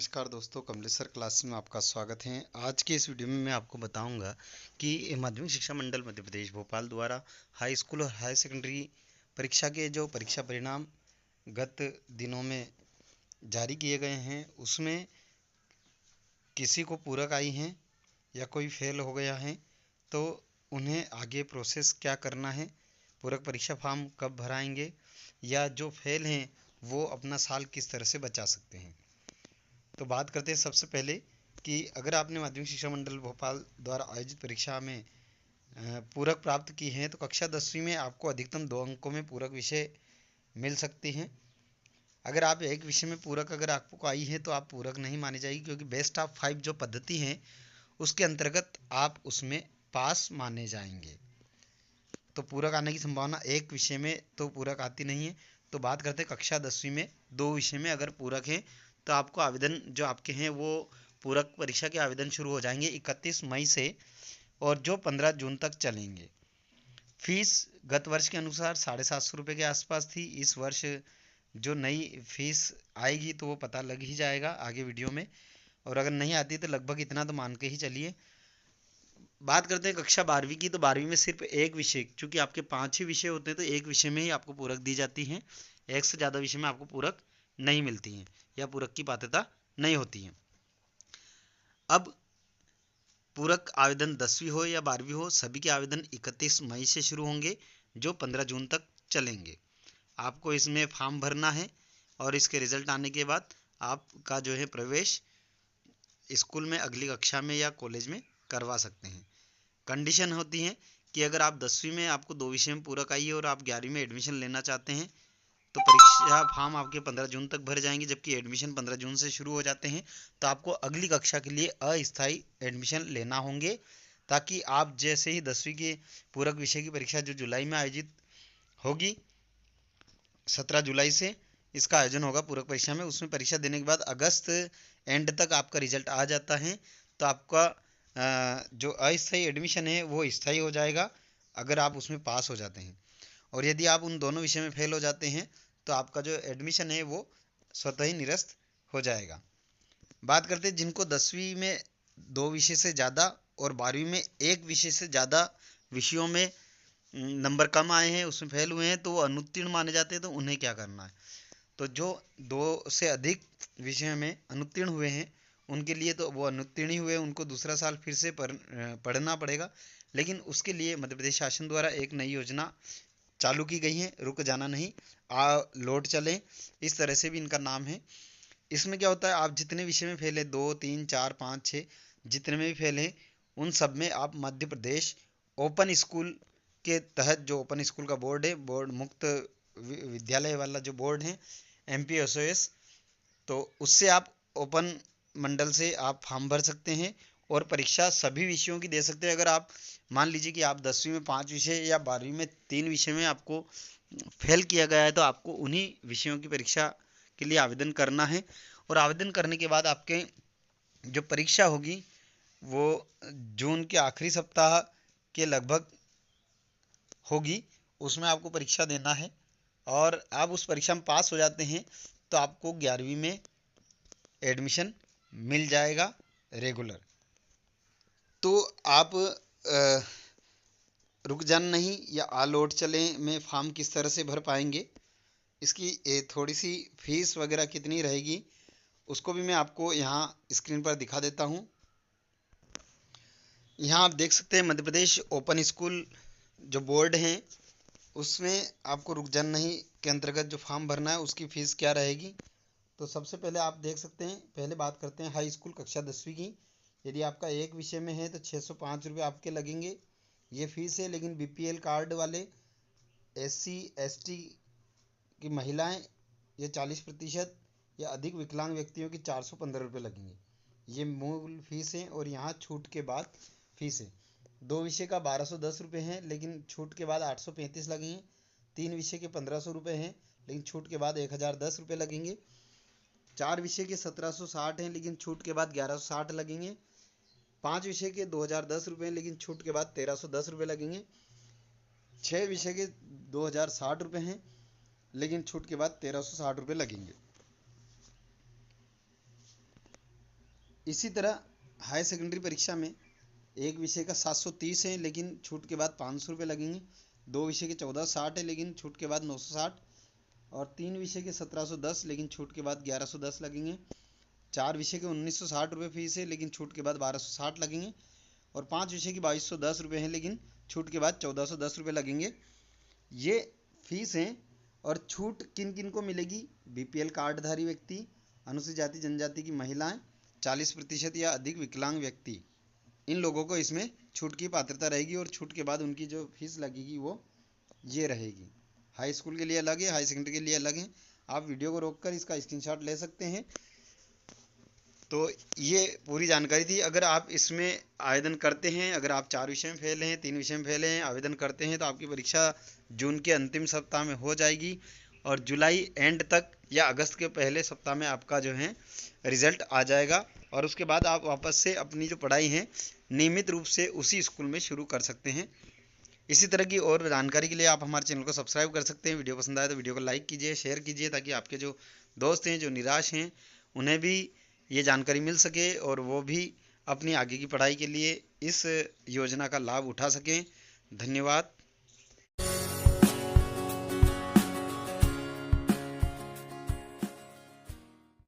नमस्कार दोस्तों, कमलेश्वर क्लास में आपका स्वागत है। आज के इस वीडियो में मैं आपको बताऊंगा कि माध्यमिक शिक्षा मंडल मध्य प्रदेश भोपाल द्वारा हाई स्कूल और हाई सेकेंडरी परीक्षा के जो परीक्षा परिणाम गत दिनों में जारी किए गए हैं, उसमें किसी को पूरक आई हैं या कोई फेल हो गया है तो उन्हें आगे प्रोसेस क्या करना है, पूरक परीक्षा फॉर्म कब भराएंगे, या जो फेल हैं वो अपना साल किस तरह से बचा सकते हैं। तो बात करते हैं सबसे पहले कि अगर आपने माध्यमिक शिक्षा मंडल भोपाल द्वारा आयोजित परीक्षा में पूरक प्राप्त की हैं तो कक्षा 10वीं में आपको अधिकतम 2 अंकों में पूरक विषय मिल सकती हैं। अगर आप एक विषय में पूरक अगर आपको आई है तो आप पूरक नहीं मानी जाएगी, क्योंकि बेस्ट ऑफ 5 जो पद्धति है उसके अंतर्गत आप उसमें पास माने जाएंगे। तो पूरक आने की संभावना एक विषय में तो पूरक आती नहीं है। तो बात करते हैं कक्षा 10वीं में 2 विषय में अगर पूरक है तो आपको आवेदन जो आपके हैं वो पूरक परीक्षा के आवेदन शुरू हो जाएंगे 31 मई से, और जो 15 जून तक चलेंगे। फीस गत वर्ष के अनुसार 750 रुपये के आसपास थी। इस वर्ष जो नई फीस आएगी तो वो पता लग ही जाएगा आगे वीडियो में, और अगर नहीं आती तो लगभग इतना तो मान के ही चलिए। बात करते हैं कक्षा 12वीं की, तो 12वीं में सिर्फ एक विषय, चूंकि आपके 5 ही विषय होते हैं तो एक विषय में ही आपको पूरक दी जाती हैं। एक से ज़्यादा विषय में आपको पूरक नहीं मिलती हैं या पूरक की पात्रता नहीं होती है। अब पूरक आवेदन 10वीं हो या 12वीं हो, सभी के आवेदन 31 मई से शुरू होंगे जो 15 जून तक चलेंगे। आपको इसमें फॉर्म भरना है और इसके रिजल्ट आने के बाद आपका जो है प्रवेश स्कूल में अगली कक्षा में या कॉलेज में करवा सकते हैं। कंडीशन होती है कि अगर आप 10वीं में आपको 2 विषय में पूरक आई है और आप 11वीं में एडमिशन लेना चाहते हैं तो परीक्षा फॉर्म आपके 15 जून तक भर जाएंगे, जबकि एडमिशन 15 जून से शुरू हो जाते हैं। तो आपको अगली कक्षा के लिए अस्थायी एडमिशन लेना होंगे, ताकि आप जैसे ही 10वीं के पूरक विषय की परीक्षा जो जुलाई में आयोजित होगी, 17 जुलाई से इसका आयोजन होगा पूरक परीक्षा में, उसमें परीक्षा देने के बाद अगस्त एंड तक आपका रिजल्ट आ जाता है तो आपका जो अस्थायी एडमिशन है वो स्थायी हो जाएगा अगर आप उसमें पास हो जाते हैं। और यदि आप उन दोनों विषय में फेल हो जाते हैं तो आपका जो एडमिशन है वो स्वतः ही निरस्त हो जाएगा। बात करते हैं जिनको 10वीं में 2 विषय से ज़्यादा और 12वीं में एक विषय से ज़्यादा विषयों में नंबर कम आए हैं, उसमें फेल हुए हैं, तो वो अनुत्तीर्ण माने जाते हैं। तो उन्हें क्या करना है, तो जो 2 से अधिक विषय में अनुत्तीर्ण हुए हैं उनके लिए तो वो अनुत्तीर्ण ही हुए, उनको दूसरा साल फिर से पढ़ना पड़ेगा। लेकिन उसके लिए मध्य प्रदेश शासन द्वारा एक नई योजना चालू की गई है, रुक जाना नहीं, लौट चलें, इस तरह से भी इनका नाम है। इसमें क्या होता है, आप जितने विषय में फेल है 2, 3, 4, 5, 6 जितने में भी फेल हैं उन सब में आप मध्य प्रदेश ओपन स्कूल के तहत, जो ओपन स्कूल का बोर्ड है, बोर्ड मुक्त विद्यालय वाला जो बोर्ड है MPSOS, तो उससे आप ओपन मंडल से आप फॉर्म भर सकते हैं और परीक्षा सभी विषयों की दे सकते हैं। अगर आप मान लीजिए कि आप 10वीं में 5 विषय या 12वीं में 3 विषय में आपको फेल किया गया है तो आपको उन्हीं विषयों की परीक्षा के लिए आवेदन करना है, और आवेदन करने के बाद आपके जो परीक्षा होगी वो जून के आखिरी सप्ताह के लगभग होगी, उसमें आपको परीक्षा देना है। और आप उस परीक्षा में पास हो जाते हैं तो आपको 11वीं में एडमिशन मिल जाएगा रेगुलर। तो आप रुक जाना नहीं या लौट चलें में फॉर्म किस तरह से भर पाएंगे, इसकी थोड़ी सी फीस वगैरह कितनी रहेगी उसको भी मैं आपको यहाँ स्क्रीन पर दिखा देता हूँ। यहाँ आप देख सकते हैं मध्य प्रदेश ओपन स्कूल जो बोर्ड हैं उसमें आपको रुक जाना नहीं के अंतर्गत जो फॉर्म भरना है उसकी फ़ीस क्या रहेगी। तो सबसे पहले आप देख सकते हैं, पहले बात करते हैं हाई स्कूल कक्षा 10वीं की। यदि आपका एक विषय में है तो 605 रुपये आपके लगेंगे, ये फीस है। लेकिन BPL कार्ड वाले, SC ST की महिलाएं, ये 40% या अधिक विकलांग व्यक्तियों की 415 रुपये लगेंगे, ये मूल फीस है। और यहाँ छूट के बाद फीस है, 2 विषय का 1210 रुपये हैं लेकिन छूट के बाद 835 लगेंगे, 3 विषय के 1500 रुपये हैं लेकिन छूट के बाद 1010 रुपये लगेंगे, 4 विषय के 1760 हैं लेकिन छूट के बाद 1160 लगेंगे, 5 विषय के 2010 रुपये लेकिन छूट के बाद 1310 रुपये लगेंगे, 6 विषय के 2060 रुपये हैं लेकिन छूट के बाद 1360 रुपये लगेंगे। इसी तरह हाई सेकेंडरी परीक्षा में एक विषय का 730 है लेकिन छूट के बाद 500 रुपये लगेंगे, 2 विषय के 1460 है लेकिन छूट के बाद 960, और 3 विषय के 1710 लेकिन छूट के बाद 1110 लगेंगे, 4 विषय के 1960 रुपये फीस है लेकिन छूट के बाद 1260 लगेंगे, और 5 विषय की 2210 रुपये हैं लेकिन छूट के बाद 1410 रुपये लगेंगे। ये फीस हैं। और छूट किन किन को मिलेगी? BPL कार्डधारी व्यक्ति, अनुसूचित जाति जनजाति की महिलाएं, 40% या अधिक विकलांग व्यक्ति, इन लोगों को इसमें छूट की पात्रता रहेगी। और छूट के बाद उनकी जो फीस लगेगी वो ये रहेगी। हाई स्कूल के लिए अलग है, हाई सेकेंडरी के लिए अलग है। आप वीडियो को रोककर इसका स्क्रीनशॉट ले सकते हैं। तो ये पूरी जानकारी थी। अगर आप इसमें आवेदन करते हैं, अगर आप 4 विषय में फेल हैं, 3 विषय में फेल हैं, आवेदन करते हैं तो आपकी परीक्षा जून के अंतिम सप्ताह में हो जाएगी और जुलाई एंड तक या अगस्त के पहले सप्ताह में आपका जो है रिजल्ट आ जाएगा। और उसके बाद आप वापस से अपनी जो पढ़ाई है नियमित रूप से उसी स्कूल में शुरू कर सकते हैं। इसी तरह की और जानकारी के लिए आप हमारे चैनल को सब्सक्राइब कर सकते हैं। वीडियो पसंद आए तो वीडियो को लाइक कीजिए, शेयर कीजिए, ताकि आपके जो दोस्त हैं जो निराश हैं उन्हें भी ये जानकारी मिल सके और वो भी अपनी आगे की पढ़ाई के लिए इस योजना का लाभ उठा सकें। धन्यवाद।